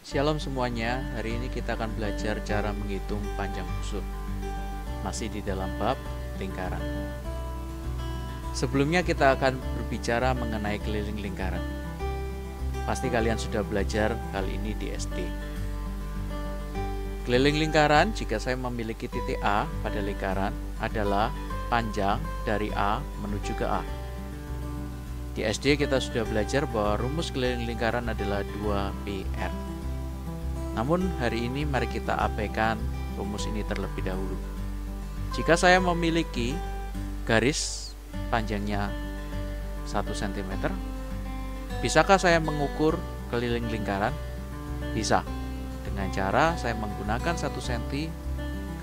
Shalom semuanya, hari ini kita akan belajar cara menghitung panjang busur. Masih di dalam bab lingkaran. Sebelumnya kita akan berbicara mengenai keliling lingkaran. Pasti kalian sudah belajar kali ini di SD. Keliling lingkaran, jika saya memiliki titik A pada lingkaran, adalah panjang dari A menuju ke A. Di SD kita sudah belajar bahwa rumus keliling lingkaran adalah 2PR. Namun hari ini mari kita abaikan rumus ini terlebih dahulu. Jika saya memiliki garis panjangnya 1 cm, bisakah saya mengukur keliling lingkaran? Bisa. Dengan cara saya menggunakan 1 cm,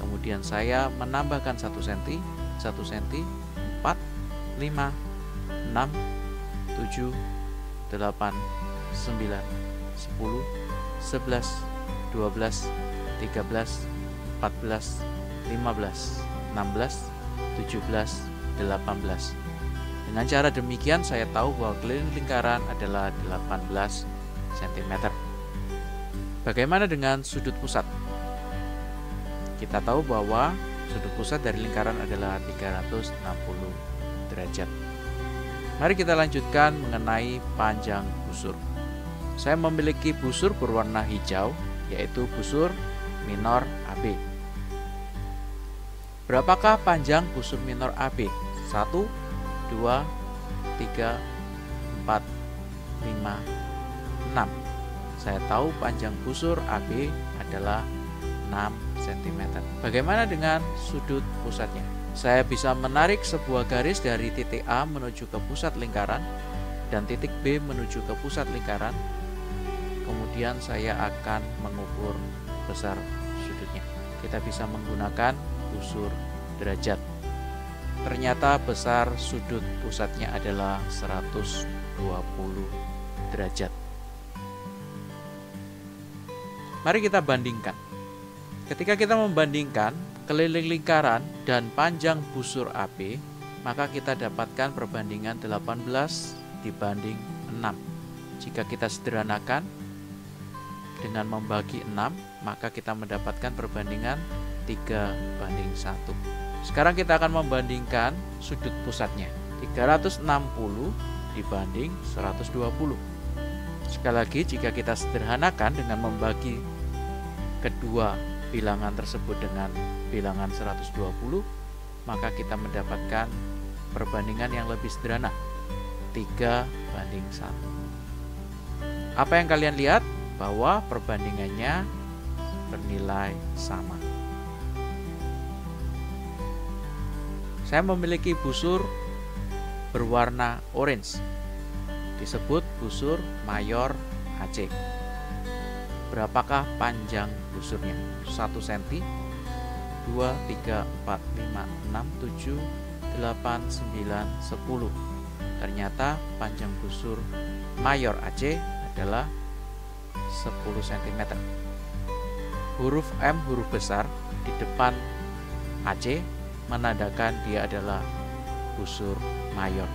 kemudian saya menambahkan 1 cm, 1 cm, 4, 5, 6, 7, 8, 9, 10, 11, 12, 13, 14, 15, 16, 17, 18. Dengan cara demikian saya tahu bahwa keliling lingkaran adalah 18 cm. Bagaimana dengan sudut pusat? Kita tahu bahwa sudut pusat dari lingkaran adalah 360 derajat. Mari kita lanjutkan mengenai panjang busur. Saya memiliki busur berwarna hijau, yaitu busur minor AB. Berapakah panjang busur minor AB? 1, 2, 3, 4, 5, 6. Saya tahu panjang busur AB adalah 6 cm. Bagaimana dengan sudut pusatnya? Saya bisa menarik sebuah garis dari titik A menuju ke pusat lingkaran dan titik B menuju ke pusat lingkaran. Kemudian saya akan mengukur besar sudutnya. Kita bisa menggunakan busur derajat. Ternyata besar sudut pusatnya adalah 120 derajat. Mari kita bandingkan. Ketika kita membandingkan keliling lingkaran dan panjang busur AB, maka kita dapatkan perbandingan 18 dibanding 6. Jika kita sederhanakan dengan membagi 6, maka kita mendapatkan perbandingan 3:1. Sekarang kita akan membandingkan sudut pusatnya. 360 dibanding 120. Sekali lagi, jika kita sederhanakan dengan membagi kedua bilangan tersebut dengan bilangan 120, maka kita mendapatkan perbandingan yang lebih sederhana, 3:1. Apa yang kalian lihat? Bahwa perbandingannya bernilai sama. Saya memiliki busur berwarna orange, disebut busur mayor AC. Berapakah panjang busurnya? 1 cm, 2, 3, 4, 5, 6, 7, 8, 9, 10. Ternyata panjang busur mayor AC adalah 10 cm. Huruf M, huruf besar di depan AC menandakan dia adalah busur mayor.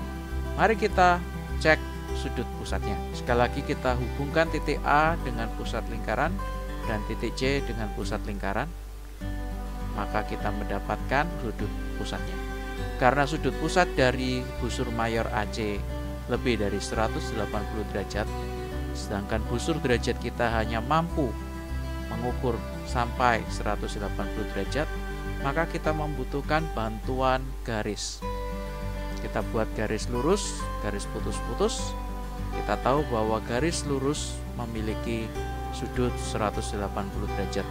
Mari kita cek sudut pusatnya. Sekali lagi kita hubungkan titik A dengan pusat lingkaran dan titik C dengan pusat lingkaran, maka kita mendapatkan sudut pusatnya. Karena sudut pusat dari busur mayor AC lebih dari 180 derajat, sedangkan busur derajat kita hanya mampu mengukur sampai 180 derajat, maka kita membutuhkan bantuan garis. Kita buat garis lurus, garis putus-putus. Kita tahu bahwa garis lurus memiliki sudut 180 derajat,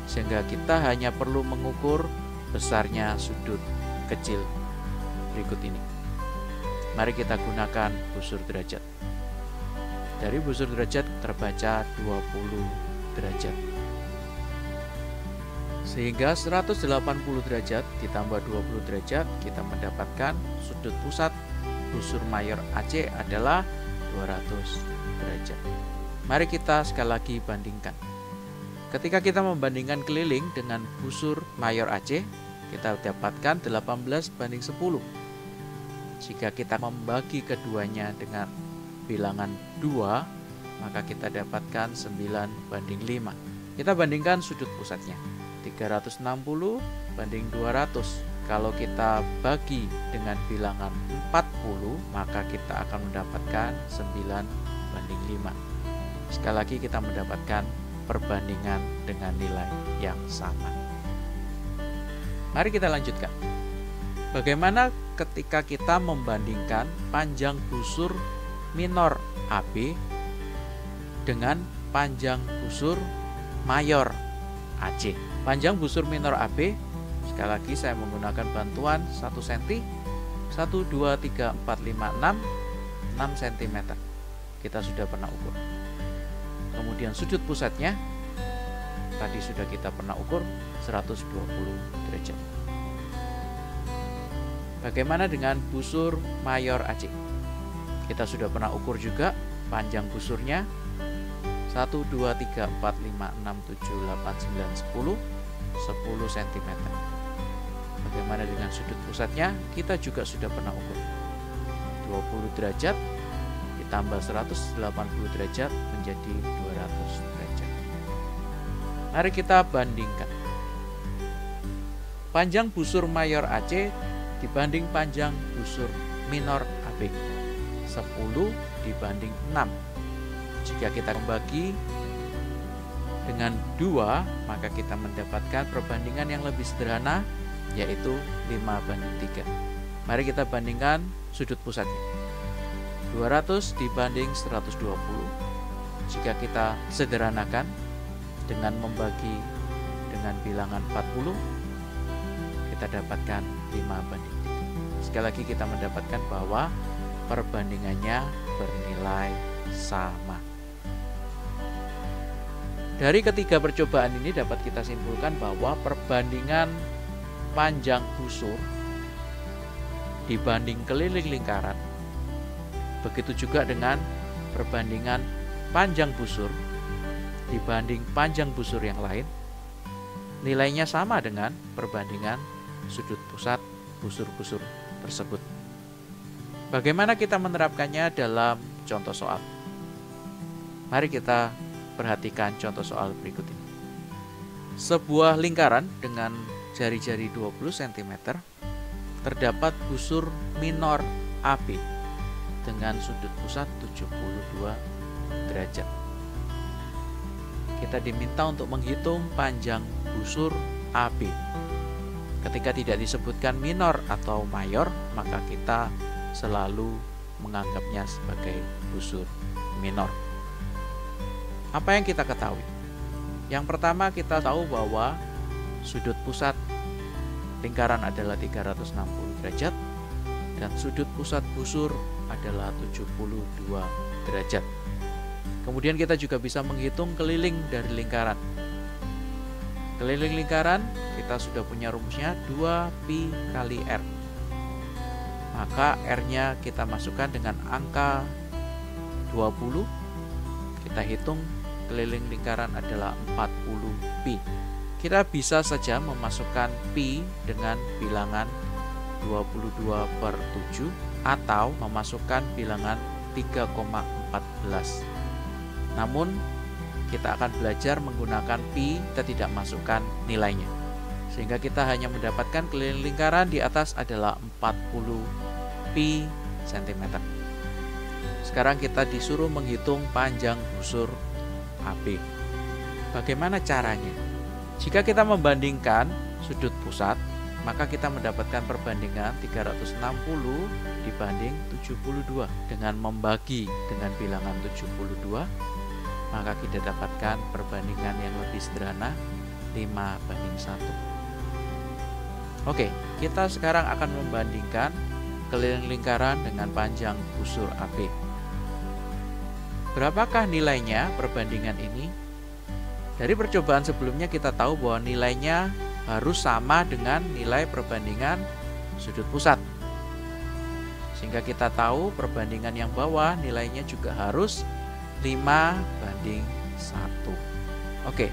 sehingga kita hanya perlu mengukur besarnya sudut kecil berikut ini. Mari kita gunakan busur derajat. Dari busur derajat terbaca 20 derajat. Sehingga 180 derajat ditambah 20 derajat, kita mendapatkan sudut pusat busur mayor AC adalah 200 derajat. Mari kita sekali lagi bandingkan. Ketika kita membandingkan keliling dengan busur mayor AC, kita dapatkan 18:10. Jika kita membagi keduanya dengan bilangan 2, maka kita dapatkan 9:5. Kita bandingkan sudut pusatnya. 360 banding 200. Kalau kita bagi dengan bilangan 40, maka kita akan mendapatkan 9:5. Sekali lagi kita mendapatkan perbandingan dengan nilai yang sama. Mari kita lanjutkan. Bagaimana ketika kita membandingkan panjang busur minor AB dengan panjang busur mayor AC? Panjang busur minor AB, sekali lagi saya menggunakan bantuan 1 cm, 1, 2, 3, 4, 5, 6 cm. Kita sudah pernah ukur. Kemudian sudut pusatnya tadi sudah kita pernah ukur 120 derajat. Bagaimana dengan busur mayor AC? Kita sudah pernah ukur juga panjang busurnya 1, 2, 3, 4, 5, 6, 7, 8, 9, 10 cm. Bagaimana dengan sudut pusatnya? Kita juga sudah pernah ukur 20 derajat ditambah 180 derajat menjadi 200 derajat. Mari kita bandingkan. Panjang busur mayor AC dibanding panjang busur minor AB. 10 dibanding 6. Jika kita membagi dengan 2, maka kita mendapatkan perbandingan yang lebih sederhana, yaitu 5:3. Mari kita bandingkan sudut pusatnya. 200 dibanding 120. Jika kita sederhanakan dengan membagi dengan bilangan 40, kita dapatkan 5:3. Sekali lagi kita mendapatkan bahwa perbandingannya bernilai sama. Dari ketiga percobaan ini dapat kita simpulkan bahwa perbandingan panjang busur dibanding keliling lingkaran, begitu juga dengan perbandingan panjang busur dibanding panjang busur yang lain, nilainya sama dengan perbandingan sudut pusat busur-busur tersebut. Bagaimana kita menerapkannya dalam contoh soal? Mari kita perhatikan contoh soal berikut ini. Sebuah lingkaran dengan jari-jari 20 cm terdapat busur minor AB dengan sudut pusat 72 derajat. Kita diminta untuk menghitung panjang busur AB. Ketika tidak disebutkan minor atau mayor, maka kita selalu menganggapnya sebagai busur minor. Apa yang kita ketahui? Yang pertama, kita tahu bahwa sudut pusat lingkaran adalah 360 derajat dan sudut pusat busur adalah 72 derajat. Kemudian kita juga bisa menghitung keliling dari lingkaran. Keliling lingkaran kita sudah punya rumusnya 2pi kali R. Maka R-nya kita masukkan dengan angka 20. Kita hitung keliling lingkaran adalah 40pi. Kita bisa saja memasukkan pi dengan bilangan 22/7 atau memasukkan bilangan 3,14. Namun kita akan belajar menggunakan pi, kita tidak masukkan nilainya. Sehingga kita hanya mendapatkan keliling lingkaran di atas adalah 40 pi cm. Sekarang kita disuruh menghitung panjang busur AB. Bagaimana caranya? Jika kita membandingkan sudut pusat, maka kita mendapatkan perbandingan 360 dibanding 72. Dengan membagi dengan bilangan 72, maka kita dapatkan perbandingan yang lebih sederhana 5:1. Oke, kita sekarang akan membandingkan keliling lingkaran dengan panjang busur AB. Berapakah nilainya perbandingan ini? Dari percobaan sebelumnya kita tahu bahwa nilainya harus sama dengan nilai perbandingan sudut pusat. Sehingga kita tahu perbandingan yang bawah nilainya juga harus 5:1. Oke,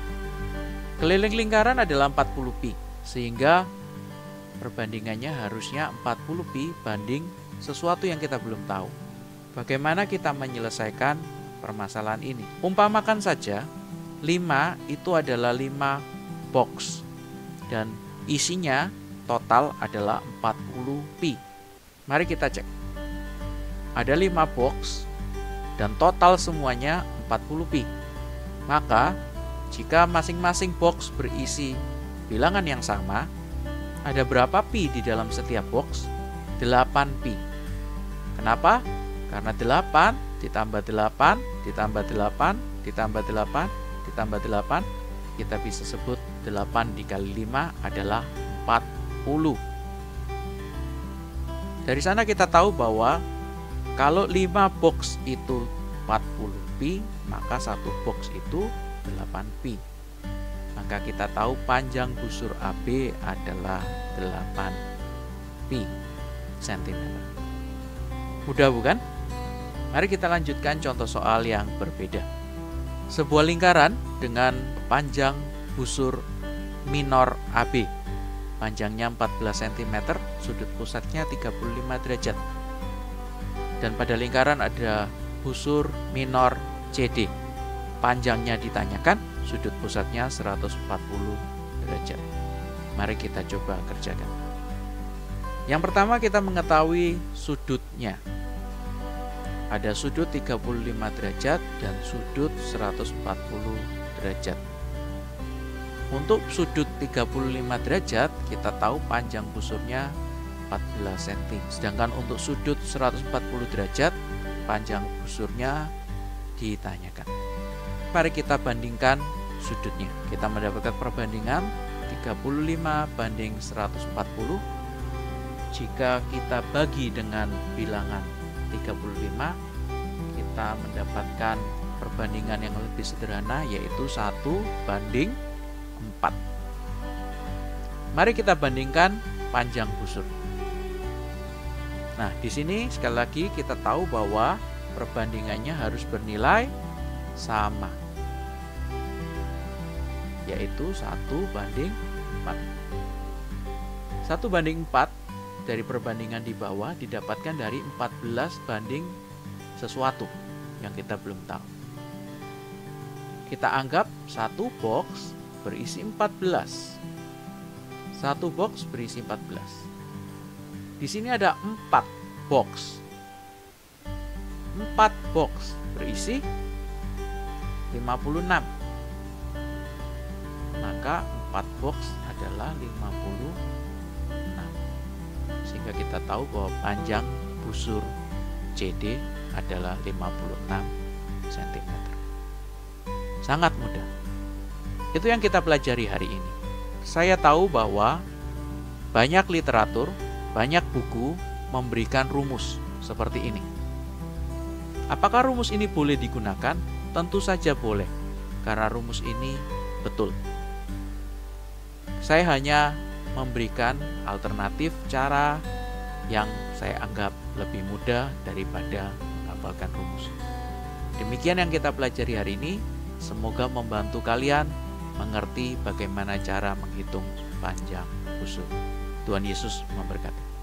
keliling lingkaran adalah 40 pi, sehingga perbandingannya harusnya 40 pi banding sesuatu yang kita belum tahu. Bagaimana kita menyelesaikan permasalahan ini. Umpamakan saja 5 itu adalah 5 box dan isinya total adalah 40 pi. Mari kita cek. Ada 5 box dan total semuanya 40 pi. Maka jika masing-masing box berisi bilangan yang sama, ada berapa pi di dalam setiap box? 8 pi. Kenapa? Karena 8 ditambah 8 ditambah 8 ditambah 8 ditambah 8, kita bisa sebut 8 dikali 5 adalah 40. Dari sana kita tahu bahwa kalau 5 box itu 40 pi, maka satu box itu 8 pi. Maka kita tahu panjang busur AB adalah 8 pi cm. Mudah bukan? Mari kita lanjutkan contoh soal yang berbeda. Sebuah lingkaran dengan panjang busur minor AB. Panjangnya 14 cm, sudut pusatnya 35 derajat. Dan pada lingkaran ada busur minor CD. Panjangnya ditanyakan, sudut pusatnya 140 derajat. Mari kita coba kerjakan. Yang pertama kita mengetahui sudutnya. Ada sudut 35 derajat dan sudut 140 derajat. Untuk sudut 35 derajat, kita tahu panjang busurnya 14 cm. Sedangkan untuk sudut 140 derajat, panjang busurnya ditanyakan. Mari kita bandingkan sudutnya. Kita mendapatkan perbandingan 35 banding 140. Jika kita bagi dengan bilangan 35, kita mendapatkan perbandingan yang lebih sederhana, yaitu 1 banding 4. Mari kita bandingkan panjang busur. Nah, di sini sekali lagi kita tahu bahwa perbandingannya harus bernilai sama, yaitu 1 banding 4. 1 banding 4 dari perbandingan di bawah didapatkan dari 14 banding sesuatu yang kita belum tahu. Kita anggap satu box berisi 14. Satu box berisi 14. Di sini ada 4 box. 4 box berisi 56. Maka 4 box adalah 56. Sehingga kita tahu bahwa panjang busur CD adalah 56 cm. Sangat mudah. Itu yang kita pelajari hari ini. Saya tahu bahwa banyak literatur, banyak buku memberikan rumus seperti ini. Apakah rumus ini boleh digunakan? Tentu saja boleh, karena rumus ini betul. Saya hanya memberikan alternatif cara yang saya anggap lebih mudah daripada menghafalkan rumus. Demikian yang kita pelajari hari ini. Semoga membantu kalian mengerti bagaimana cara menghitung panjang busur. Tuhan Yesus memberkati.